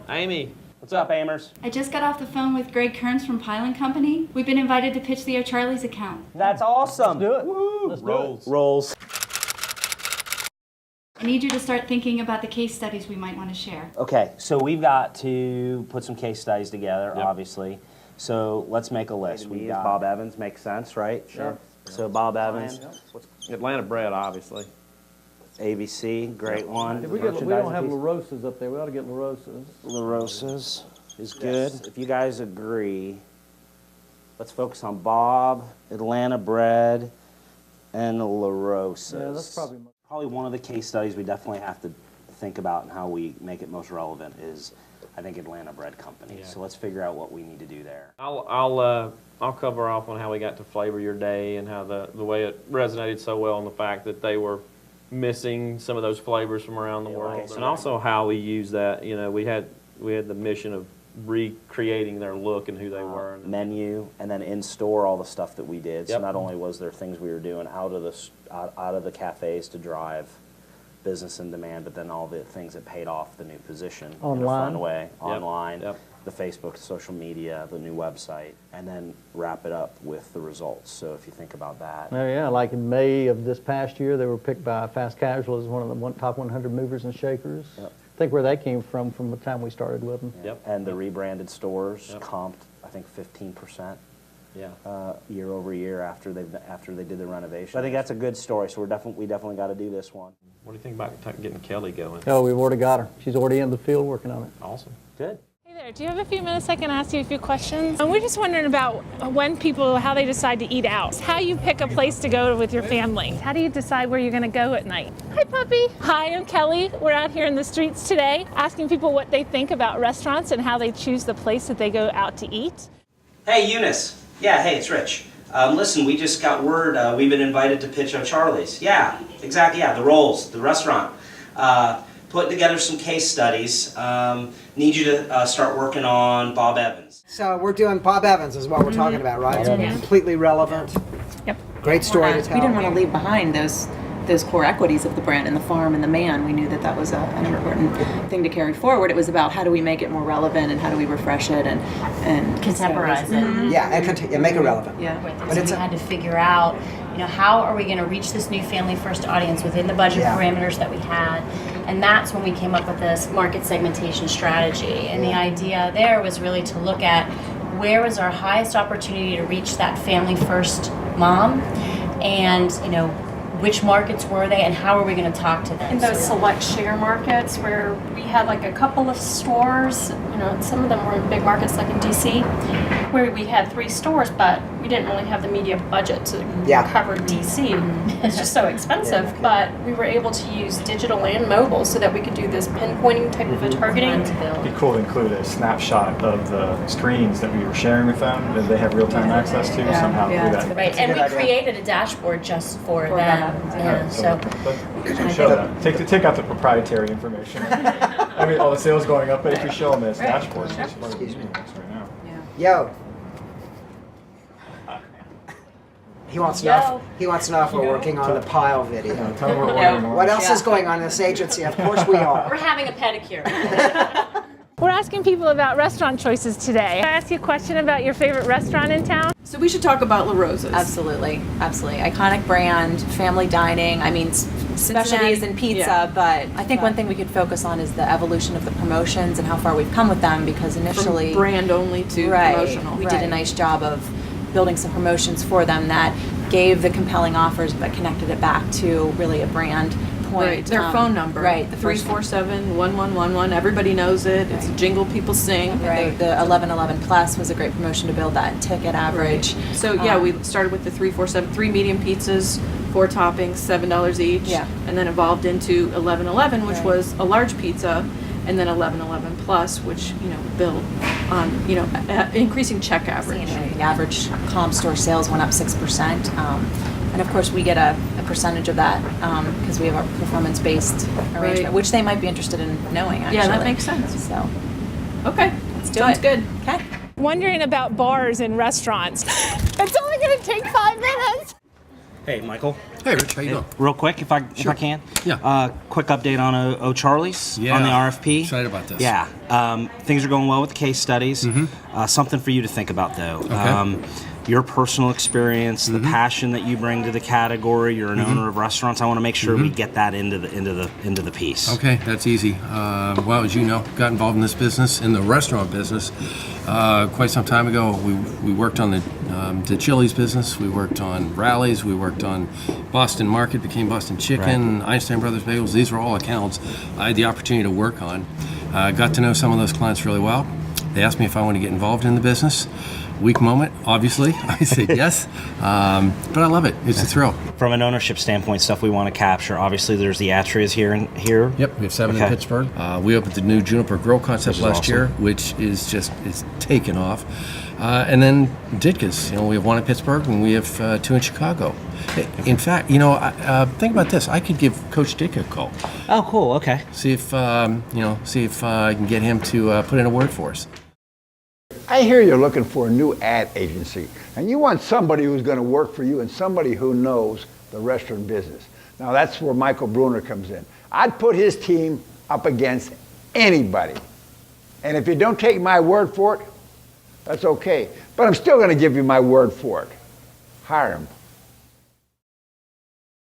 Amy. What's up, Amers? I just got off the phone with Greg Kearns from Piling Company. We've been invited to pitch the O'Charlie's account. That's awesome. Let's do it. Woo. Let's Rolls. Rolls. I need you to start thinking about the case studies we might want to share. Okay, so we've got to put some case studies together, Yep. obviously. So let's make a list. We got Bob Evans, makes sense, right? Sure. So Bob Evans, Atlanta bread, obviously. ABC, great one. We don't have La Rosa's up there. We ought to get La Rosa's. La Rosa's is good. If you guys agree, let's focus on Bob, Atlanta bread, and La Rosa's. Yeah, that's probably one of the case studies we definitely have to think about and how we make it most relevant is, I think, Atlanta Bread Company. Yeah. So let's figure out what we need to do there. I'll cover off on how we got to Flavor Your Day and how the way it resonated so well on the fact that they were missing some of those flavors from around the world, okay, so and also how we use that. You know, we had the mission of recreating their look and who they were. Menu, and then in store all the stuff that we did. So Yep. not only was there things we were doing out of the cafes to drive business and demand, but then all the things that paid off the new position in a Online. fun way. Online, Yep. the Facebook, social media, the new website, and then wrap it up with the results. So if you think about that. Oh, yeah, like in May of this past year, they were picked by Fast Casual as one of the top 100 movers and shakers. Yep. Think where that came from the time we started with them. Yep. And the rebranded stores Yep. comped, I think, 15%. Yeah. Year over year after they did the renovation. I think that's a good story. So we definitely got to do this one. What do you think about getting Kelly going? Oh, we've already got her. She's already in the field working on it. Awesome. Good. Hey there, do you have a few minutes I can ask you a few questions? We're just wondering about how they decide to eat out. How you pick a place to go with your family. How do you decide where you're gonna go at night? Hi, puppy. Hi, I'm Kelly. We're out here in the streets today asking people what they think about restaurants and how they choose the place that they go out to eat. Hey, Eunice. Yeah, hey, it's Rich. Listen, we just got word we've been invited to pitch O'Charlie's. Yeah, exactly, yeah, the rolls, the restaurant. Putting together some case studies. Need you to start working on Bob Evans. So we're doing Bob Evans is what we're talking about, right? It's completely relevant. Yep. Great story to tell. We didn't want to leave behind those core equities of the brand and the farm and the man. We knew that that was an important thing to carry forward. It was about how do we make it more relevant and how do we refresh it and contemporize it. Yeah, and make it relevant. Yeah. So we had to figure out, how are we going to reach this new family first audience within the budget parameters that we had. And that's when we came up with this market segmentation strategy. And the idea there was really to look at where was our highest opportunity to reach that family first mom, and which markets were they and how are we going to talk to them? In those select share markets where we had like a couple of stores, some of them were in big markets like in DC, where we had 3 stores, but we didn't really have the media budget to cover DC. It's just so expensive, but we were able to use digital and mobile so that we could do this pinpointing type of a targeting. It'd be cool to include a snapshot of the screens that we were sharing with them that they have real-time access to somehow through that. Right, and we created a dashboard just for them. Yeah, so show that. Take out the proprietary information. I mean, all the sales going up, but if you show them this dashboard, excuse me, right now. Yo. He wants to know. He wants to know if we're working on the pile video. Tell them we're ordering What else is going on in this agency? Of course we are. we're having a pedicure. We're asking people about restaurant choices today. Can I ask you a question about your favorite restaurant in town? So we should talk about La Rosa's. Absolutely. Iconic brand, family dining. I mean, specialties in pizza, but I think one thing we could focus on is the evolution of the promotions and how far we've come with them, because initially from brand only to promotional. We did a nice job of building some promotions for them that gave the compelling offers but connected it back to really a brand point. Right, their phone number. Right. The 347-1111. Everybody knows it. It's a jingle people sing. Right. The 1111 Plus was a great promotion to build that ticket average. Right. So we started with the 347, 3 medium pizzas, 4 toppings, $7 each. Yeah. And then evolved into 1111, which was a large pizza, and then 1111 Plus, which built on increasing check average. The average comp store sales went up 6%, and of course we get a percentage of that because we have our performance-based arrangement, which they might be interested in knowing. Actually, yeah, that makes sense. So, okay, let's do Sounds it. good. Okay. Wondering about bars and restaurants. It's only going to take 5 minutes. Hey, Michael. Hey, Rich, how you doing? Real quick, if I can. Yeah. Quick update on O'Charlie's on the RFP. Excited about this. Yeah. Things are going well with the case studies. Something for you to think about, though. Okay. Your personal experience, the passion that you bring to the category. You're an owner of restaurants. I want to make sure we get that into the piece. Okay, that's easy. Well, as you know, got involved in this business, in the restaurant business, quite some time ago. We worked on the Chili's business. We worked on Rallies. We worked on Boston Market, became Boston Chicken, Einstein Brothers Bagels. These were all accounts I had the opportunity to work on. Got to know some of those clients really well. They asked me if I want to get involved in the business. Weak moment, obviously. I said yes, but I love it. It's a thrill. From an ownership standpoint, stuff we want to capture. Obviously, there's the Atrias here. Yep, we have 7 in Pittsburgh. We opened the new Juniper Grill concept last year, which is it's taken off. And then Ditka's. We have 1 in Pittsburgh and we have 2 in Chicago. In fact, think about this. I could give Coach Ditka a call. Oh, cool. Okay. See if I can get him to put in a word for us. I hear you're looking for a new ad agency, and you want somebody who's going to work for you and somebody who knows the restaurant business. Now that's where Michael Brunner comes in. I'd put his team up against anybody. And if you don't take my word for it, that's okay. But I'm still going to give you my word for it. Hire him.